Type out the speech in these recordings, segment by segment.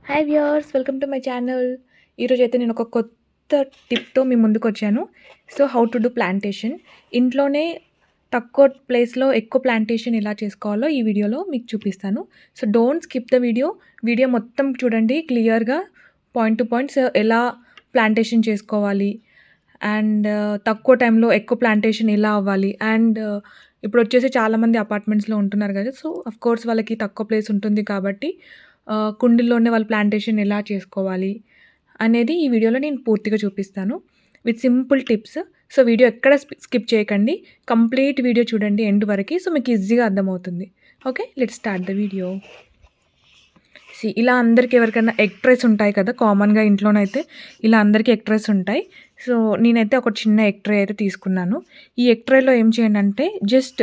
Hi viewers, welcome to my channel. ఈరోజైతే నేను ఒక కొత్త టిప్‌తో మీ ముందుకొచ్చాను. So, how to do plantation. ఇంట్లోనే తక్కువ ప్లేస్‌లో ఎక్కువ ప్లాంటేషన్ ఎలా చేసుకోవాలో ఈ వీడియోలో మీకు చూపిస్తాను. So, don't skip the video. Video మొత్తం చూడండి క్లియర్‌గా, పాయింట్ టు పాయింట్. సో, ఎలా ప్లాంటేషన్ చేసుకోవాలి అండ్ తక్కువ టైంలో ఎక్కువ ప్లాంటేషన్ ఎలా అవ్వాలి అండ్ ఇప్పుడొచ్చేసి చాలామంది అపార్ట్మెంట్స్‌లో ఉంటున్నారు కదా! సో, ఆఫ్‌కోర్స్ వాళ్ళకి తక్కువ ప్లేస్ ఉంటుంది కాబట్టి కుండీల్లోనే వాళ్ళు ప్లాంటేషన్ ఎలా చేసుకోవాలి అనేది ఈ వీడియోలో నేను పూర్తిగా చూపిస్తాను with simple tips. So, video ఎక్కడ స్కిప్ చేయకండి. కంప్లీట్ వీడియో చూడండి ఎండ్ వరకి. సో, మీకు ఈజీగా అర్థమవుతుంది. Okay, let's start the video. ఇలా అందరికి ఎవరికైనా ఎగ్ ట్రేస్ ఉంటాయి కదా, కామన్‌గా ఇంట్లోనైతే ఇలా అందరికీ ఎగ్ ట్రేస్ ఉంటాయి. సో, నేనైతే ఒక చిన్న ఎగ్ ట్రే అయితే తీసుకున్నాను. ఈ ఎగ్ ట్రేలో ఏం చేయండి అంటే జస్ట్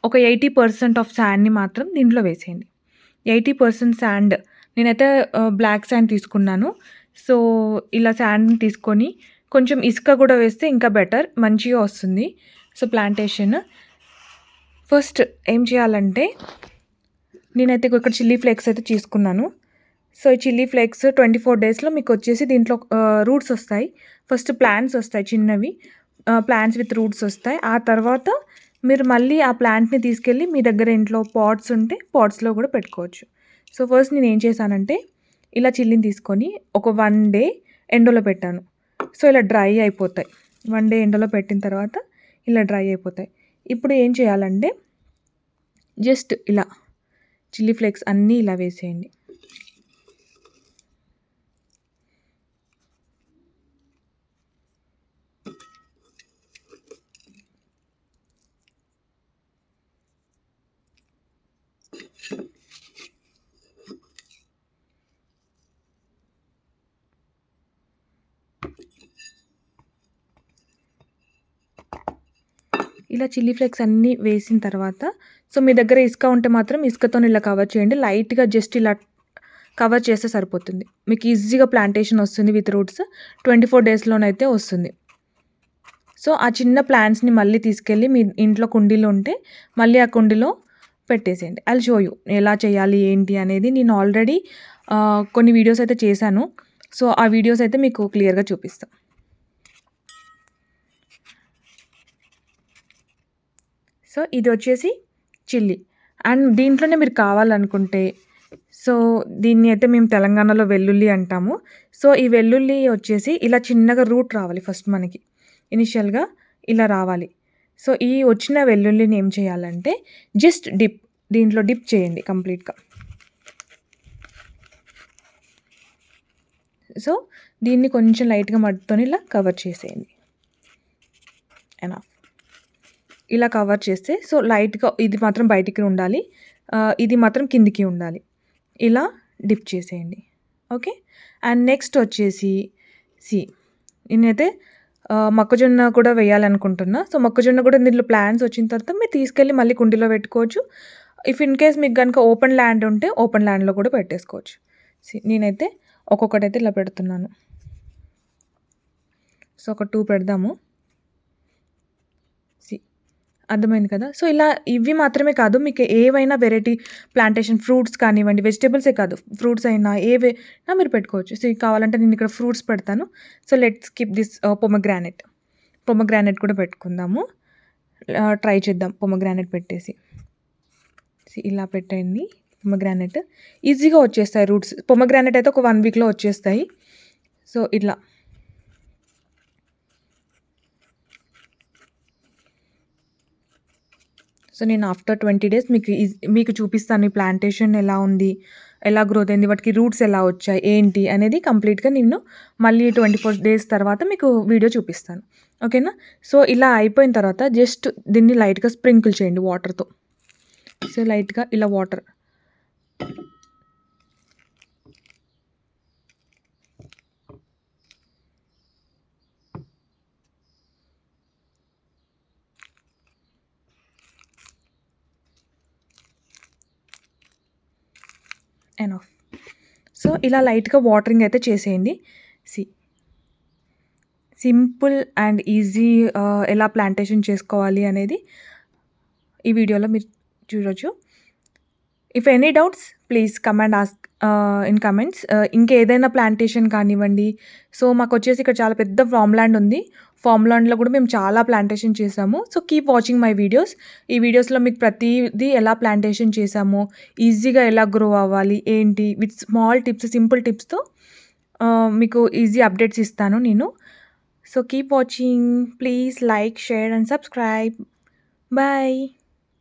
ఒక 80% ఆఫ్ శాండ్‌ని మాత్రం దీంట్లో వేసేయండి. 80% శాండ్. నేనైతే బ్లాక్ శాండ్ తీసుకున్నాను. సో, ఇలా శాండ్‌ని తీసుకొని కొంచెం ఇసుక కూడా వేస్తే ఇంకా బెటర్, మంచిగా వస్తుంది. సో, ప్లాంటేషన్ ఫస్ట్ ఏం చేయాలంటే నేనైతే ఇక్కడ చిల్లీ ఫ్లేక్స్ అయితే తీసుకున్నాను. సో, ఈ చిల్లీ ఫ్లేక్స్ 24 డేస్‌లో మీకు వచ్చేసి దీంట్లో రూట్స్ వస్తాయి. ఫస్ట్ ప్లాంట్స్ వస్తాయి చిన్నవి. ప్లాంట్స్ విత్ రూట్స్ వస్తాయి. ఆ తర్వాత మీరు మళ్ళీ ఆ ప్లాంట్‌ని తీసుకెళ్ళి మీ దగ్గర ఇంట్లో పాట్స్ ఉంటే పాట్స్‌లో కూడా పెట్టుకోవచ్చు. సో, ఫస్ట్ నేనేం చేశానంటే ఇలా చిల్లీని తీసుకొని ఒక 1 డే ఎండలో పెట్టాను. సో, ఇలా డ్రై అయిపోతాయి. 1 డే ఎండలో పెట్టిన తర్వాత ఇలా డ్రై అయిపోతాయి. ఇప్పుడు ఏం చేయాలంటే జస్ట్ ఇలా చిల్లీ ఫ్లేక్స్ అన్నీ ఇలా వేసేయండి. ఇలా చిల్లీ ఫ్లేక్స్ అన్నీ వేసిన తర్వాత సో, మీ దగ్గర ఇసుక ఉంటే మాత్రం ఇసుకతోని ఇలా కవర్ చేయండి. లైట్‌గా జస్ట్ ఇలా కవర్ చేస్తే సరిపోతుంది. మీకు ఈజీగా ప్లాంటేషన్ వస్తుంది విత్ రూట్స్. 24 డేస్‌లోనైతే వస్తుంది. సో, ఆ చిన్న ప్లాంట్స్‌ని మళ్ళీ తీసుకెళ్ళి మీ ఇంట్లో కుండీలో ఉంటే మళ్ళీ ఆ కుండీలో పెట్టేసేయండి. ఐ విల్ షో యూ ఎలా చేయాలి ఏంటి అనేది. నేను ఆల్రెడీ కొన్ని వీడియోస్ అయితే చేశాను. సో, ఆ వీడియోస్ అయితే మీకు క్లియర్‌గా చూపిస్తా. సో, ఇది వచ్చేసి చిల్లీ అండ్ దీంట్లోనే మీరు కావాలనుకుంటే సో, దీన్ని అయితే మేము తెలంగాణలో వెల్లుల్లి అంటాము. సో, ఈ వెల్లుల్లి వచ్చేసి ఇలా చిన్నగా రూట్ రావాలి ఫస్ట్ మనకి. ఇనిషియల్‌గా ఇలా రావాలి. సో, ఈ వచ్చిన వెల్లుల్లిని ఏం చేయాలంటే జస్ట్ దీంట్లో డిప్ చేయండి కంప్లీట్‌గా. సో, దీన్ని కొంచెం లైట్‌గా మట్టితోని ఇలా కవర్ చేసేయండి. ఎనఫ్. ఇలా కవర్ చేస్తే సో, లైట్‌గా ఇది మాత్రం బయటికి ఉండాలి. ఇది మాత్రం కిందికి ఉండాలి. ఇలా డిప్ చేసేయండి. ఓకే. అండ్ నెక్స్ట్ వచ్చేసి నేనైతే మొక్కజొన్న కూడా వేయాలనుకుంటున్నా. సో, మొక్కజొన్న కూడా దీంట్లో ప్లాంట్స్ వచ్చిన తర్వాత మీరు తీసుకెళ్ళి మళ్ళీ కుండీలో పెట్టుకోవచ్చు. ఇఫ్ ఇన్ కేస్ మీకు గనుక ఓపెన్ ల్యాండ్ ఉంటే ఓపెన్ ల్యాండ్‌లో కూడా పెట్టేసుకోవచ్చు. నేనైతే ఒక్కొక్కటైతే ఇలా పెడుతున్నాను. సో, ఒక 2 పెడదాము. అర్థమైంది కదా! సో, ఇలా ఇవి మాత్రమే కాదు, మీకు ఏవైనా వెరైటీ ప్లాంటేషన్ ఫ్రూట్స్ కానివ్వండి, వెజిటబుల్సే కాదు, ఫ్రూట్స్ అయినా ఏవైనా మీరు పెట్టుకోవచ్చు. సో, కావాలంటే నేను ఇక్కడ ఫ్రూట్స్ పెడతాను. So, let's keep this pomegranate కూడా పెట్టుకుందాము. ట్రై చేద్దాం పొమగ్రానైట్ పెట్టేసి. ఇలా పెట్టండి పొమగ్రానైట్. ఈజీగా వచ్చేస్తాయి రూట్స్. పొమగ్రానైట్ అయితే ఒక 1 వీక్‌లో వచ్చేస్తాయి. సో, ఇట్లా సో, నేను ఆఫ్టర్ 20 డేస్ మీకు చూపిస్తాను ఈ ప్లాంటేషన్ ఎలా ఉంది, ఎలా గ్రోత్ అయింది, వాటికి రూట్స్ ఎలా వచ్చాయి, ఏంటి అనేది కంప్లీట్‌గా నేను మళ్ళీ 24 డేస్ తర్వాత మీకు వీడియో చూపిస్తాను. ఓకేనా? సో, ఇలా అయిపోయిన తర్వాత జస్ట్ దీన్ని లైట్‌గా స్ప్రింకిల్ చేయండి వాటర్‌తో. సో, లైట్‌గా ఇలా వాటర్. ఎనఫ్. సో, ఇలా లైట్‌గా వాటరింగ్ అయితే చేసేయండి. సింపుల్ అండ్ ఈజీ ఎలా ప్లాంటేషన్ చేసుకోవాలి అనేది ఈ వీడియోలో మీరు చూడొచ్చు. If any doubts please come and ask in comments. ఇంకేదైనా ప్లాంటేషన్ కానివ్వండి. సో, మాకొచ్చేసి ఇక్కడ చాలా పెద్ద ఫార్మ్ ల్యాండ్ ఉంది. ఫార్మ్ ల్యాండ్‌లో కూడా మేము చాలా ప్లాంటేషన్ చేసాము. So, keep watching my videos. ఈ వీడియోస్‌లో మీకు ప్రతీది ఎలా ప్లాంటేషన్ చేసామో, ఈజీగా ఎలా గ్రో అవ్వాలి, ఏంటి విత్ స్మాల్ టిప్స్, సింపుల్ టిప్స్‌తో మీకు ఈజీ అప్డేట్స్ ఇస్తాను నేను. So, keep watching. Please like, share and subscribe. Bye.